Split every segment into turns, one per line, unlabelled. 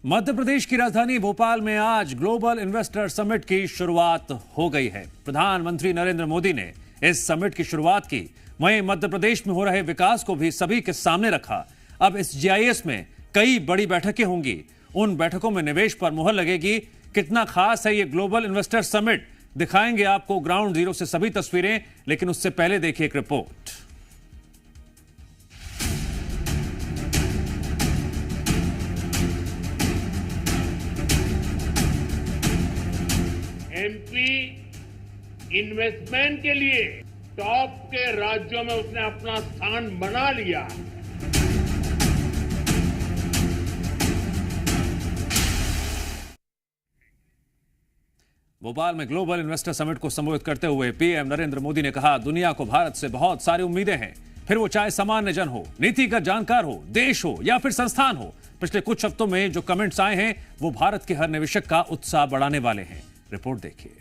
मध्य प्रदेश की राजधानी भोपाल में आज ग्लोबल इन्वेस्टर समिट की शुरुआत हो गई है। प्रधानमंत्री नरेंद्र मोदी ने इस समिट की शुरुआत की, वहीं मध्य प्रदेश में हो रहे विकास को भी सभी के सामने रखा। अब इस जीआईएस में कई बड़ी बैठकें होंगी, उन बैठकों में निवेश पर मुहर लगेगी। कितना खास है ये ग्लोबल इन्वेस्टर समिट, दिखाएंगे आपको ग्राउंड जीरो से सभी तस्वीरें, लेकिन उससे पहले देखिए एक रिपोर्ट।
एमपी इन्वेस्टमेंट के लिए टॉप के राज्यों में उसने अपना स्थान बना लिया।
भोपाल में ग्लोबल इन्वेस्टर समिट को संबोधित करते हुए पीएम नरेंद्र मोदी ने कहा, दुनिया को भारत से बहुत सारी उम्मीदें हैं, फिर वो चाहे सामान्य जन हो, नीतिगत जानकार हो, देश हो या फिर संस्थान हो। पिछले कुछ हफ्तों में जो कमेंट्स आए हैं वो भारत के हर निवेशक का उत्साह बढ़ाने वाले हैं। रिपोर्ट देखिए।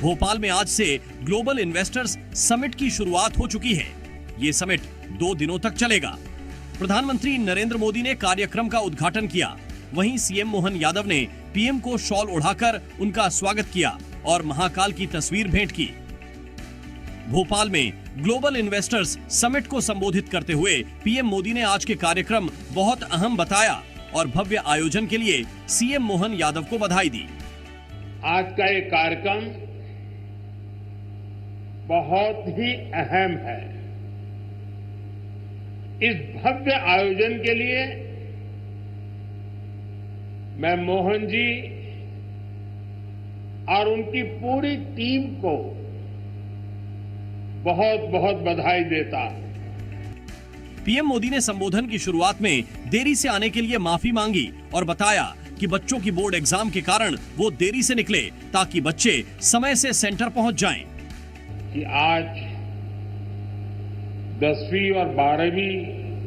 भोपाल में आज से ग्लोबल इन्वेस्टर्स समिट की शुरुआत हो चुकी है। ये समिट 2 दिनों तक चलेगा। प्रधानमंत्री नरेंद्र मोदी ने कार्यक्रम का उद्घाटन किया, वहीं सीएम मोहन यादव ने पीएम को शॉल ओढ़ाकर उनका स्वागत किया और महाकाल की तस्वीर भेंट की। भोपाल में ग्लोबल इन्वेस्टर्स समिट को संबोधित करते हुए पीएम मोदी ने आज के कार्यक्रम बहुत अहम बताया और भव्य आयोजन के लिए सीएम मोहन यादव को बधाई दी।
आज का ये कार्यक्रम बहुत ही अहम है। इस भव्य आयोजन के लिए मैं मोहन जी और उनकी पूरी टीम को बहुत बहुत बधाई देता।
पीएम मोदी ने संबोधन की शुरुआत में देरी से आने के लिए माफी मांगी और बताया कि बच्चों की बोर्ड एग्जाम के कारण वो देरी से निकले ताकि बच्चे समय से सेंटर पहुंच जाएं।
कि आज 10वीं और 12वीं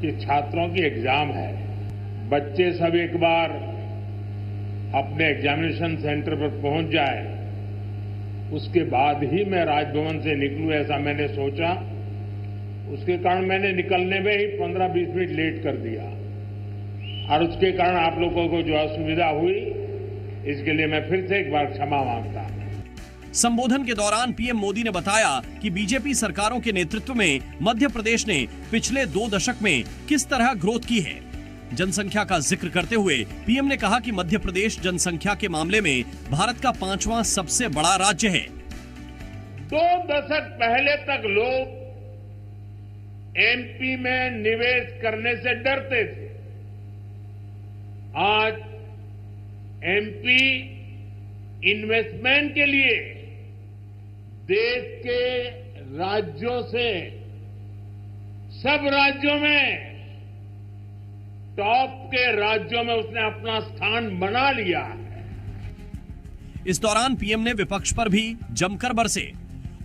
के छात्रों की एग्जाम है। बच्चे सब एक बार अपने एग्जामिनेशन सेंटर पर पहुंच जाए, उसके बाद ही मैं राजभवन से निकलूं, ऐसा मैंने सोचा। उसके कारण मैंने निकलने में ही 15-20 मिनट लेट कर दिया और उसके कारण आप लोगों को जो असुविधा हुई, इसके लिए मैं फिर से एक बार क्षमा मांगता हूं।
संबोधन के दौरान पीएम मोदी ने बताया कि बीजेपी सरकारों के नेतृत्व में मध्य प्रदेश ने पिछले 2 दशक में किस तरह ग्रोथ की है। जनसंख्या का जिक्र करते हुए पीएम ने कहा कि मध्य प्रदेश जनसंख्या के मामले में भारत का 5वां सबसे बड़ा राज्य है।
2 दशक पहले तक लोग एमपी में निवेश करने से डरते थे। आज एमपी इन्वेस्टमेंट के लिए देश के राज्यों से सब राज्यों में टॉप के राज्यों में उसने अपना स्थान बना लिया है।
इस दौरान पीएम ने विपक्ष पर भी जमकर बरसे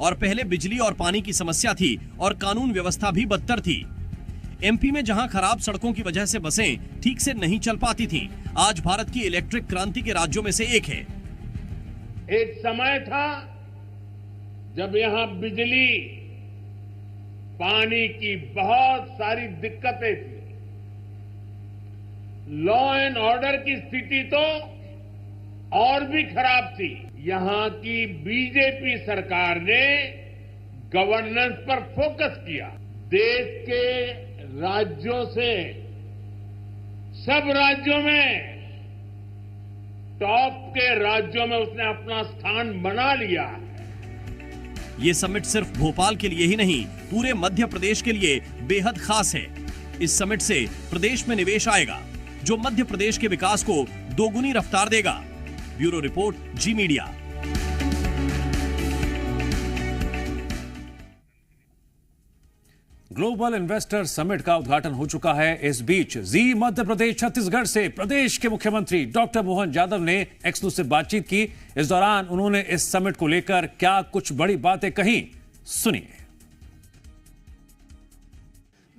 और पहले बिजली और पानी की समस्या थी और कानून व्यवस्था भी बदतर थी। एमपी में जहां खराब सड़कों की वजह से बसें ठीक से नहीं चल पाती थीं, आज भारत की इलेक्ट्रिक क्रांति के राज्यों में से एक है।
एक समय था जब यहां बिजली पानी की बहुत सारी दिक्कतें थी। लॉ एंड ऑर्डर की स्थिति तो और भी खराब थी। यहां की बीजेपी सरकार ने गवर्नेंस पर फोकस किया। देश के राज्यों से सब राज्यों में टॉप के राज्यों में उसने अपना स्थान बना लिया।
ये समिट सिर्फ भोपाल के लिए ही नहीं, पूरे मध्य प्रदेश के लिए बेहद खास है। इस समिट से प्रदेश में निवेश आएगा जो मध्य प्रदेश के विकास को दोगुनी रफ्तार देगा। ब्यूरो रिपोर्ट, जी मीडिया।
ग्लोबल इन्वेस्टर समिट का उद्घाटन हो चुका है। इस बीच जी मध्य प्रदेश छत्तीसगढ़ से प्रदेश के मुख्यमंत्री डॉक्टर मोहन यादव ने एक्सक्लूसिव बातचीत की। इस दौरान उन्होंने इस समिट को लेकर क्या कुछ बड़ी बातें कही, सुनिए।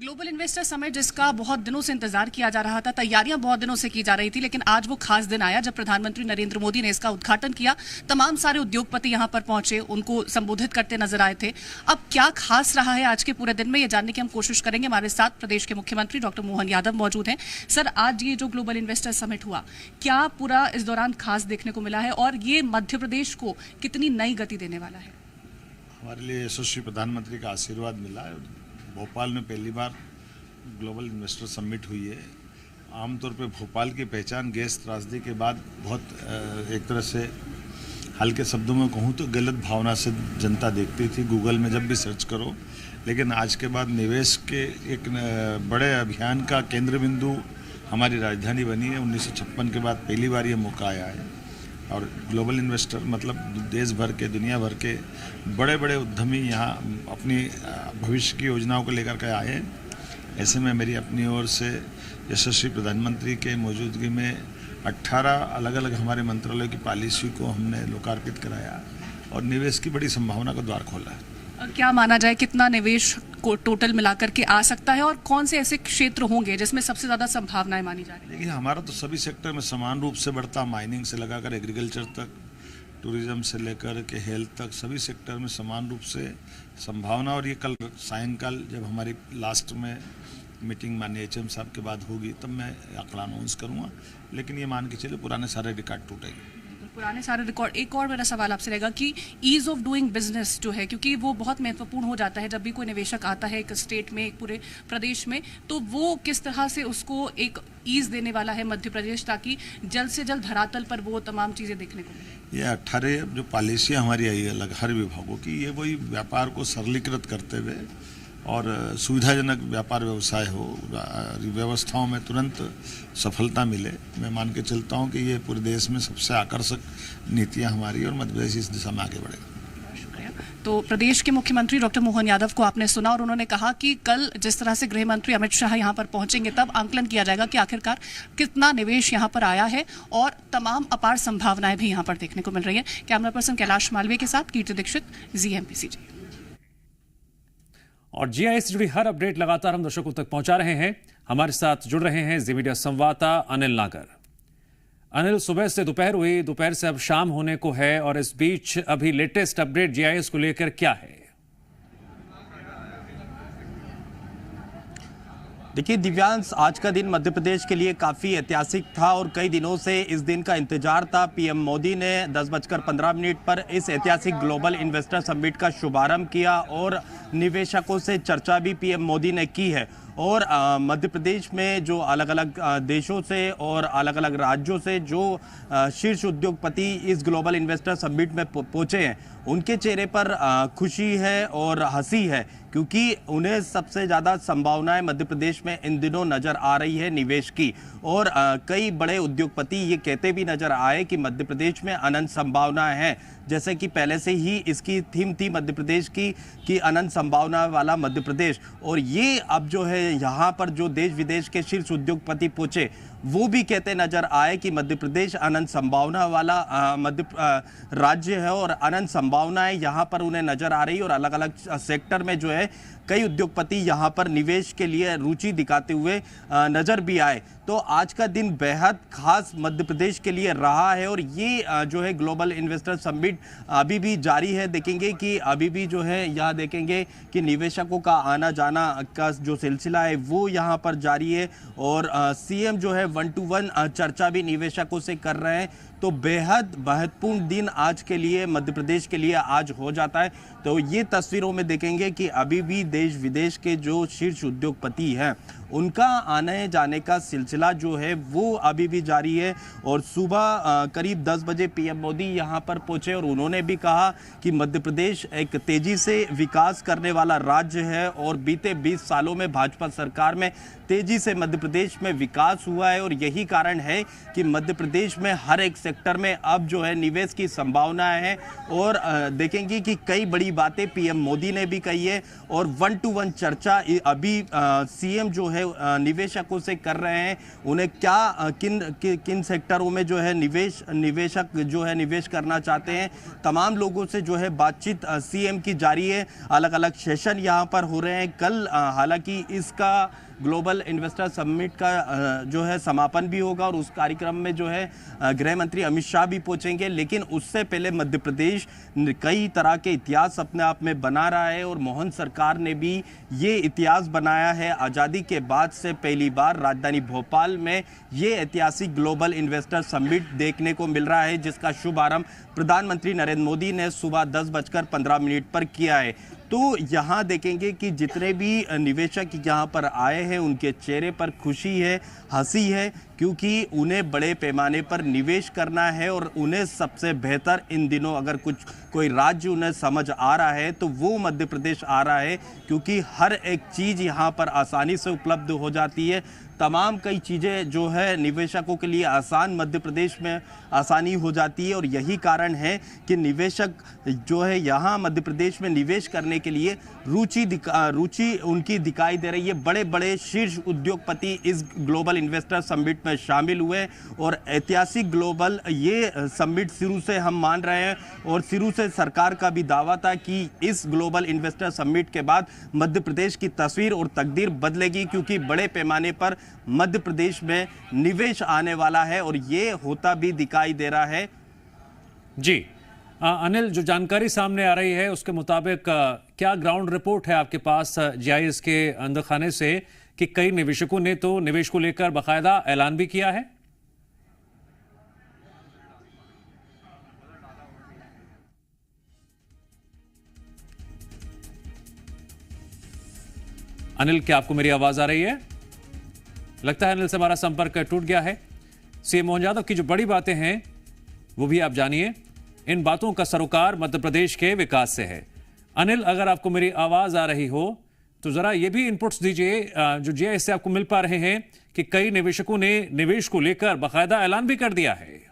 ग्लोबल इन्वेस्टर समिट जिसका बहुत दिनों से इंतजार किया जा रहा था, तैयारियां बहुत दिनों से की जा रही थी, लेकिन आज वो खास दिन आया जब प्रधानमंत्री नरेंद्र मोदी ने इसका उद्घाटन किया। तमाम सारे उद्योगपति यहां पर पहुंचे, उनको संबोधित करते नजर आए थे। अब क्या खास रहा है आज के पूरे दिन में, ये जानने की हम कोशिश करेंगे। हमारे साथ प्रदेश के मुख्यमंत्री डॉक्टर मोहन यादव मौजूद हैं। सर, आज ये जो ग्लोबल इन्वेस्टर समिट हुआ, क्या पूरा इस दौरान खास देखने को मिला है और ये मध्य प्रदेश को कितनी नई गति देने वाला है?
हमारे लिए यशस्वी प्रधानमंत्री का आशीर्वाद मिला है। भोपाल में पहली बार ग्लोबल इन्वेस्टर समिट हुई है। आमतौर पे भोपाल की पहचान गैस त्रासदी के बाद बहुत एक तरह से हल्के शब्दों में कहूँ तो गलत भावना से जनता देखती थी, गूगल में जब भी सर्च करो। लेकिन आज के बाद निवेश के एक बड़े अभियान का केंद्र बिंदु हमारी राजधानी बनी है। 1956 के बाद पहली बार ये मौका आया है और ग्लोबल इन्वेस्टर मतलब देश भर के, दुनिया भर के बड़े बड़े उद्यमी यहाँ अपनी भविष्य की योजनाओं को लेकर के आए हैं। ऐसे में मेरी अपनी ओर से यशस्वी प्रधानमंत्री के मौजूदगी में 18 अलग अलग हमारे मंत्रालय की पॉलिसी को हमने लोकार्पित कराया और निवेश की बड़ी संभावना का द्वार खोला है।
क्या माना जाए, कितना निवेश को टोटल मिलाकर के आ सकता है और कौन से ऐसे क्षेत्र होंगे जिसमें सबसे ज्यादा संभावनाएं मानी जा रही है?
देखिए, हमारा तो सभी सेक्टर में समान रूप से बढ़ता, माइनिंग से लगाकर एग्रीकल्चर तक, टूरिज्म से लेकर के हेल्थ तक, सभी सेक्टर में समान रूप से संभावना। और ये कल सायंकाल जब हमारी लास्ट में मीटिंग माननीय HM साहब के बाद होगी तब मैं आंकड़ा अनाउंस करूँगा। लेकिन ये मान के चले पुराने सारे रिकॉर्ड टूटेंगे,
पुराने सारे रिकॉर्ड। एक और मेरा सवाल आपसे रहेगा कि ईज ऑफ डूइंग बिजनेस जो है, क्योंकि वो बहुत महत्वपूर्ण हो जाता है जब भी कोई निवेशक आता है एक स्टेट में, एक पूरे प्रदेश में, तो वो किस तरह से उसको एक ईज देने वाला है मध्य प्रदेश, ताकि जल्द से जल्द धरातल पर वो तमाम चीज़ें देखने को मिले।
ये 18 जो पॉलिसियाँ हमारी आई अलग हर विभागों की, ये वही व्यापार को सरलीकृत करते हुए और सुविधाजनक व्यापार व्यवसाय हो, व्यवस्थाओं में तुरंत सफलता मिले। मैं मान के चलता हूँ कि ये पूरे देश में सबसे आकर्षक नीतियाँ हमारी और मध्य प्रदेश इस दिशा में आगे बढ़ेगा।
शुक्रिया। तो प्रदेश के मुख्यमंत्री डॉक्टर मोहन यादव को आपने सुना और उन्होंने कहा कि कल जिस तरह से गृह मंत्री अमित शाह यहाँ पर पहुंचेंगे तब आंकलन किया जाएगा कि आखिरकार कितना निवेश यहाँ पर आया है और तमाम अपार संभावनाएं भी यहाँ पर देखने को मिल रही है। कैमरा पर्सन कैलाश मालवीय के साथ कीर्ति दीक्षित, ZMPCG।
और GIS से जुड़ी हर अपडेट लगातार हम दर्शकों तक पहुंचा रहे हैं। हमारे साथ जुड़ रहे हैं जी मीडिया संवाददाता अनिल नागर। अनिल, सुबह से दोपहर हुई, दोपहर से अब शाम होने को है और इस बीच अभी लेटेस्ट अपडेट GIS को लेकर क्या है?
देखिए दिव्यांश, आज का दिन मध्य प्रदेश के लिए काफ़ी ऐतिहासिक था और कई दिनों से इस दिन का इंतजार था। PM मोदी ने 10:15 पर इस ऐतिहासिक ग्लोबल इन्वेस्टर समिट का शुभारंभ किया और निवेशकों से चर्चा भी PM मोदी ने की है। और मध्य प्रदेश में जो अलग अलग देशों से और अलग अलग राज्यों से जो शीर्ष उद्योगपति इस ग्लोबल इन्वेस्टर समिट में पहुंचे हैं, उनके चेहरे पर खुशी है और हंसी है, क्योंकि उन्हें सबसे ज़्यादा संभावनाएं मध्य प्रदेश में इन दिनों नज़र आ रही है निवेश की। और कई बड़े उद्योगपति ये कहते भी नज़र आए कि मध्य प्रदेश में अनंत संभावनाएं हैं, जैसे कि पहले से ही इसकी थीम थी मध्य प्रदेश की कि अनंत संभावना वाला मध्य प्रदेश। और ये अब जो है यहाँ पर जो देश विदेश के शीर्ष उद्योगपति पहुँचे वो भी कहते नजर आए कि मध्य प्रदेश अनंत संभावना वाला राज्य है और अनंत संभावनाएं यहाँ पर उन्हें नजर आ रही है। और अलग अलग सेक्टर में जो है कई उद्योगपति यहाँ पर निवेश के लिए रुचि दिखाते हुए नजर भी आए। तो आज का दिन बेहद खास मध्य प्रदेश के लिए रहा है और ये जो है ग्लोबल इन्वेस्टर समिट अभी भी जारी है। देखेंगे कि अभी भी जो है यहाँ देखेंगे कि निवेशकों का आना जाना का जो सिलसिला है वो यहाँ पर जारी है और CM जो है 1-to-1 चर्चा भी निवेशकों से कर रहे हैं। तो बेहद महत्वपूर्ण दिन आज के लिए मध्य प्रदेश के लिए आज हो जाता है। तो ये तस्वीरों में देखेंगे कि अभी भी देश विदेश के जो शीर्ष उद्योगपति हैं उनका आने जाने का सिलसिला जो है वो अभी भी जारी है। और सुबह करीब 10 बजे PM मोदी यहाँ पर पहुँचे और उन्होंने भी कहा कि मध्य प्रदेश एक तेजी से विकास करने वाला राज्य है और बीते 20 सालों में भाजपा सरकार में तेजी से मध्य प्रदेश में विकास हुआ है और यही कारण है कि मध्य प्रदेश में हर एक सेक्टर में अब जो है निवेश की संभावनाएं हैं और देखेंगे कि कई बड़ी बातें पीएम मोदी ने भी कही है और 1-to-1 चर्चा अभी सीएम जो है निवेशकों से कर रहे हैं। उन्हें क्या किन सेक्टरों में जो है निवेशक जो है निवेश करना चाहते हैं, तमाम लोगों से जो है बातचीत सीएम की जारी है। अलग अलग सेशन यहाँ पर हो रहे हैं। कल हालांकि इसका ग्लोबल इन्वेस्टर समिट का जो है समापन भी होगा और उस कार्यक्रम में जो है गृह मंत्री अमित शाह भी पहुंचेंगे, लेकिन उससे पहले मध्य प्रदेश कई तरह के इतिहास अपने आप में बना रहा है और मोहन सरकार ने भी ये इतिहास बनाया है। आज़ादी के बाद से पहली बार राजधानी भोपाल में ये ऐतिहासिक ग्लोबल इन्वेस्टर समिट देखने को मिल रहा है, जिसका शुभारंभ प्रधानमंत्री नरेंद्र मोदी ने सुबह 10:15 पर किया है। तो यहाँ देखेंगे कि जितने भी निवेशक यहाँ पर आए हैं उनके चेहरे पर खुशी है, हंसी है, क्योंकि उन्हें बड़े पैमाने पर निवेश करना है और उन्हें सबसे बेहतर इन दिनों अगर कोई राज्य उन्हें समझ आ रहा है तो वो मध्य प्रदेश आ रहा है, क्योंकि हर एक चीज़ यहाँ पर आसानी से उपलब्ध हो जाती है। तमाम कई चीज़ें जो है निवेशकों के लिए आसान मध्य प्रदेश में आसानी हो जाती है और यही कारण है कि निवेशक जो है यहाँ मध्य प्रदेश में निवेश करने के लिए रुचि उनकी दिखाई दे रही है। बड़े बड़े शीर्ष उद्योगपति इस ग्लोबल इन्वेस्टर समिट में शामिल हुए और ऐतिहासिक ग्लोबल ये समिट शुरू से हम मान रहे हैं और शुरू से सरकार का भी दावा था कि इस ग्लोबल इन्वेस्टर समिट के बाद मध्य प्रदेश की तस्वीर और तकदीर बदलेगी, क्योंकि बड़े पैमाने पर मध्य प्रदेश में निवेश आने वाला है और ये होता भी दिखाई दे रहा है।
जी अनिल, जो जानकारी सामने आ रही है उसके मुताबिक क्या ग्राउंड रिपोर्ट है आपके पास जीआईएस के अंदर खाने से कि कई निवेशकों ने तो निवेश को लेकर बाकायदा ऐलान भी किया है? अनिल, क्या आपको मेरी आवाज आ रही है? लगता है अनिल से हमारा संपर्क टूट गया है। सीएम मोहन यादव की जो बड़ी बातें हैं वो भी आप जानिए। इन बातों का सरोकार मध्य प्रदेश के विकास से है। अनिल, अगर आपको मेरी आवाज आ रही हो तो जरा ये भी इनपुट्स दीजिए जो जीआईएस से आपको मिल पा रहे हैं कि कई निवेशकों ने निवेश को लेकर बाकायदा ऐलान भी कर दिया है।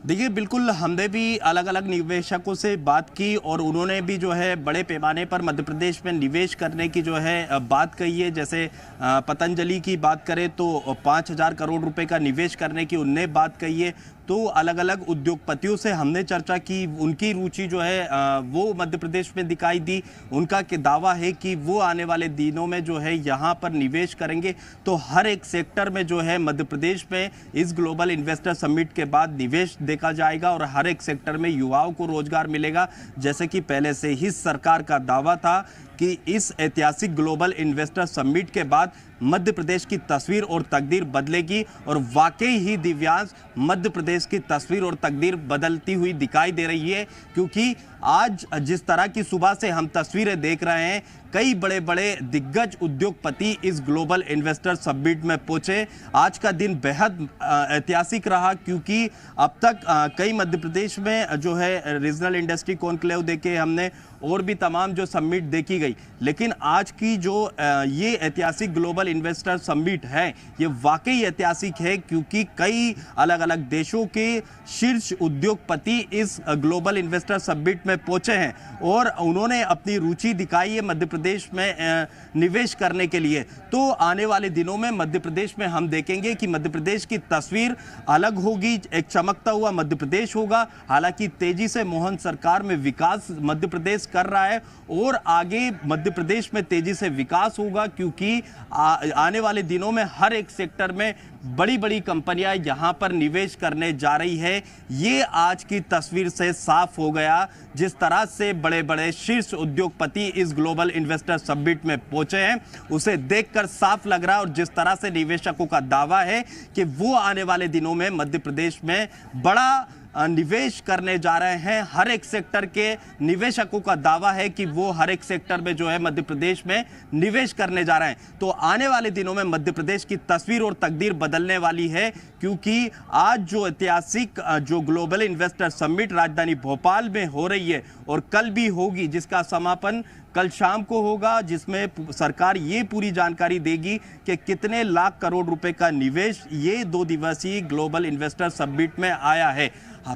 देखिए, बिल्कुल हमने भी अलग अलग निवेशकों से बात की और उन्होंने भी जो है बड़े पैमाने पर मध्य प्रदेश में निवेश करने की जो है बात कही है। जैसे पतंजलि की बात करें तो 5,000 करोड़ रुपए का निवेश करने की उनने बात कही है। तो अलग अलग उद्योगपतियों से हमने चर्चा की, उनकी रुचि जो है वो मध्य प्रदेश में दिखाई दी। उनका दावा है कि वो आने वाले दिनों में जो है यहाँ पर निवेश करेंगे। तो हर एक सेक्टर में जो है मध्य प्रदेश में इस ग्लोबल इन्वेस्टर समिट के बाद निवेश देखा जाएगा और हर एक सेक्टर में युवाओं को रोजगार मिलेगा। जैसे कि पहले से ही सरकार का दावा था कि इस ऐतिहासिक ग्लोबल इन्वेस्टर समिट के बाद मध्य प्रदेश की तस्वीर और तकदीर बदलेगी और वाकई ही दिव्यांश मध्य प्रदेश की तस्वीर और तकदीर बदलती हुई दिखाई दे रही है। क्योंकि आज जिस तरह की सुबह से हम तस्वीरें देख रहे हैं, कई बड़े बड़े दिग्गज उद्योगपति इस ग्लोबल इन्वेस्टर समिट में पहुंचे। आज का दिन बेहद ऐतिहासिक रहा, क्योंकि अब तक कई मध्य प्रदेश में जो है रीजनल इंडस्ट्री कॉन्क्लेव देखे हमने और भी तमाम जो समिट देखी गई, लेकिन आज की जो ये ऐतिहासिक ग्लोबल इन्वेस्टर समिट है ये वाकई ऐतिहासिक है, क्योंकि कई अलग अलग देशों के शीर्ष उद्योगपति इस ग्लोबल इन्वेस्टर समिट में पहुंचे हैं और उन्होंने अपनी रुचि दिखाई है मध्य प्रदेश में निवेश करने के लिए। तो आने वाले दिनों में मध्य प्रदेश में हम देखेंगे कि मध्य प्रदेश की तस्वीर अलग होगी, एक चमकता हुआ मध्य प्रदेश होगा। हालांकि तेजी से मोहन सरकार में विकास मध्य प्रदेश कर रहा है और आगे मध्य प्रदेश में तेजी से विकास होगा, क्योंकि आने वाले दिनों में हर एक सेक्टर में बड़ी बड़ी कंपनियां यहां पर निवेश करने जा रही है। ये आज की तस्वीर से साफ हो गया। जिस तरह से बड़े बड़े शीर्ष उद्योगपति इस ग्लोबल इन्वेस्टर समिट में पहुंचे हैं उसे देखकर साफ लग रहा है, और जिस तरह से निवेशकों का दावा है कि वो आने वाले दिनों में मध्य प्रदेश में बड़ा निवेश करने जा रहे हैं। हर एक सेक्टर के निवेशकों का दावा है कि वो हर एक सेक्टर में जो है मध्य प्रदेश में निवेश करने जा रहे हैं। तो आने वाले दिनों में मध्य प्रदेश की तस्वीर और तकदीर बदलने वाली है, क्योंकि आज जो ऐतिहासिक जो ग्लोबल इन्वेस्टर समिट राजधानी भोपाल में हो रही है और कल भी होगी, जिसका समापन कल शाम को होगा, जिसमें सरकार ये पूरी जानकारी देगी कि कितने लाख करोड़ रुपए का निवेश ये 2 दिवसीय ग्लोबल इन्वेस्टर समिट में आया है।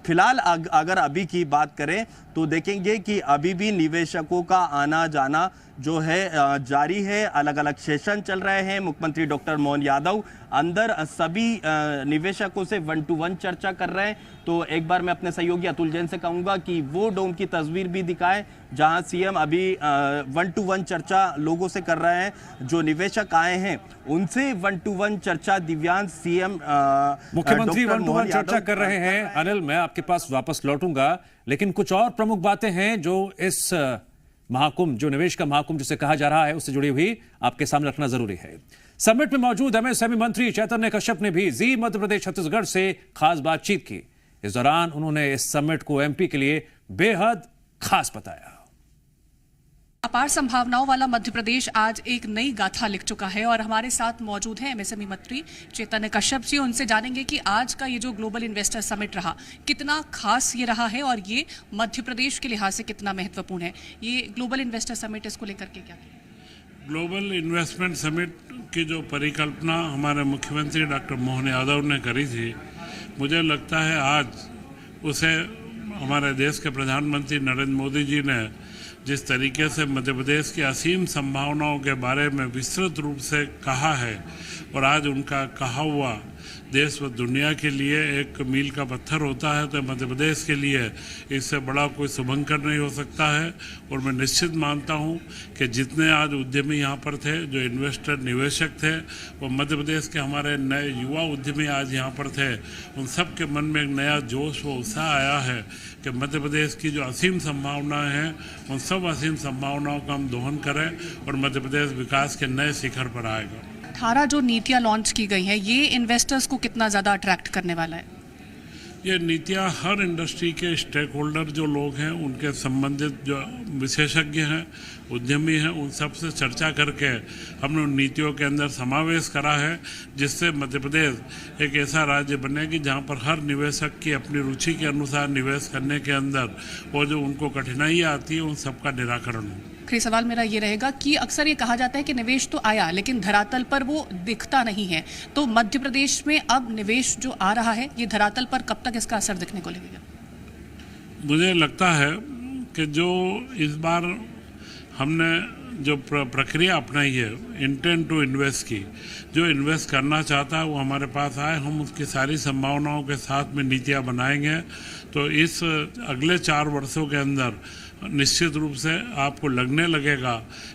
फिलहाल अगर अभी की बात करें तो देखेंगे कि अभी भी निवेशकों का आना जाना जो है जारी है। अलग अलग सेशन चल रहे हैं। मुख्यमंत्री डॉक्टर मोहन यादव अंदर सभी निवेशकों से 1-to-1 चर्चा कर रहे हैं। तो एक बार मैं अपने सहयोगी अतुल जैन से कहूंगा कि वो डोम की तस्वीर भी दिखाएं जहां सीएम अभी 1-to-1 चर्चा लोगों से कर रहे हैं। जो निवेशक आए हैं उनसे 1-to-1 चर्चा दिव्यांश सीएम
मुख्यमंत्री 1-to-1 चर्चा कर रहे हैं। अनिल, मैं आपके पास वापस लौटूंगा, लेकिन कुछ और प्रमुख बातें हैं जो इस महाकुंभ, जो निवेश का महाकुंभ जिसे कहा जा रहा है, उससे जुड़ी हुई आपके सामने रखना जरूरी है। समिट में मौजूद एमएसएमई मंत्री चैतन्य कश्यप ने भी जी मध्य प्रदेश छत्तीसगढ़ से खास बातचीत की। इस दौरान उन्होंने इस समिट को एमपी के लिए बेहद खास बताया।
अपार संभावनाओं वाला मध्य प्रदेश आज एक नई गाथा लिख चुका है और हमारे साथ मौजूद हैं एमएसएमई मंत्री चैतन्य कश्यप जी। उनसे जानेंगे कि आज का ये जो ग्लोबल इन्वेस्टर समिट रहा, कितना खास ये रहा है और ये मध्य प्रदेश के लिहाज से कितना महत्वपूर्ण है। ये ग्लोबल इन्वेस्टर समिट, इसको लेकर के क्या
ग्लोबल इन्वेस्टमेंट समिट की जो परिकल्पना हमारे मुख्यमंत्री डॉक्टर मोहन यादव ने करी थी, मुझे लगता है आज उसे हमारे देश के प्रधानमंत्री नरेंद्र मोदी जी ने जिस तरीके से मध्य प्रदेश की असीम संभावनाओं के बारे में विस्तृत रूप से कहा है और आज उनका कहा हुआ देश व दुनिया के लिए एक मील का पत्थर होता है, तो मध्य प्रदेश के लिए इससे बड़ा कोई शुभंकर नहीं हो सकता है। और मैं निश्चित मानता हूं कि जितने आज उद्यमी यहाँ पर थे, जो इन्वेस्टर निवेशक थे, वो मध्य प्रदेश के हमारे नए युवा उद्यमी आज यहाँ पर थे, उन सब के मन में एक नया जोश व उत्साह आया है कि मध्य प्रदेश की जो असीम संभावनाएं हैं, उन सब असीम संभावनाओं का हम दोहन करें और मध्य प्रदेश विकास के नए शिखर पर आएगा।
18 जो नीतियां लॉन्च की गई हैं, ये इन्वेस्टर्स को कितना ज़्यादा अट्रैक्ट करने वाला है?
ये नीतियां हर इंडस्ट्री के स्टेक होल्डर जो लोग हैं, उनके संबंधित जो विशेषज्ञ हैं, उद्यमी हैं, उन सब से चर्चा करके हमने उन नीतियों के अंदर समावेश करा है, जिससे मध्य प्रदेश एक ऐसा राज्य बने कि जहाँ पर हर निवेशक की अपनी रुचि के अनुसार निवेश करने के अंदर वो जो उनको कठिनाइयाँ आती है, उन सब का निराकरण हो।
आखिरी सवाल मेरा ये रहेगा कि अक्सर ये कहा जाता है कि निवेश तो आया लेकिन धरातल पर वो दिखता नहीं है, तो मध्य प्रदेश में अब निवेश जो आ रहा है, ये धरातल पर कब तक इसका असर दिखने को लगेगा?
मुझे लगता है कि जो इस बार हमने जो प्रक्रिया अपनाई है इंटेंट टू इन्वेस्ट की, जो इन्वेस्ट करना चाहता है वो हमारे पास आए, हम उसकी सारी संभावनाओं के साथ में नीतियाँ बनाएंगे। तो इस अगले 4 वर्षों के अंदर निश्चित रूप से आपको लगने लगेगा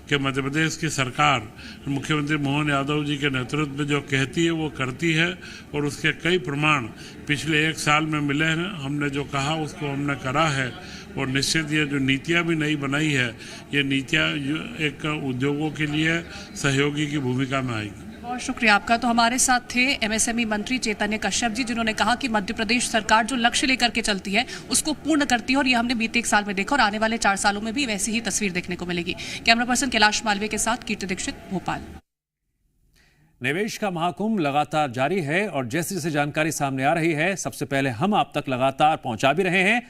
कि मध्य प्रदेश की सरकार मुख्यमंत्री मोहन यादव जी के नेतृत्व में जो कहती है वो करती है, और उसके कई प्रमाण पिछले 1 साल में मिले हैं। हमने जो कहा उसको हमने करा है, और निश्चित ये जो नीतियाँ भी नई बनाई है, ये नीतियाँ एक उद्योगों के लिए सहयोगी की भूमिका में आएगी।
बहुत शुक्रिया आपका। तो हमारे साथ थे एमएसएमई मंत्री चैतन्य कश्यप जी, जिन्होंने कहा कि मध्य प्रदेश सरकार जो लक्ष्य लेकर के चलती है उसको पूर्ण करती है, और ये हमने बीते 1 साल में देखा और आने वाले 4 सालों में भी वैसी ही तस्वीर देखने को मिलेगी। कैमरा पर्सन कैलाश मालवीय के साथ कीर्ति दीक्षित, भोपाल।
निवेश का महाकुंभ लगातार जारी है और जैसे जैसे जानकारी सामने आ रही है, सबसे पहले हम आप तक लगातार पहुंचा भी रहे हैं।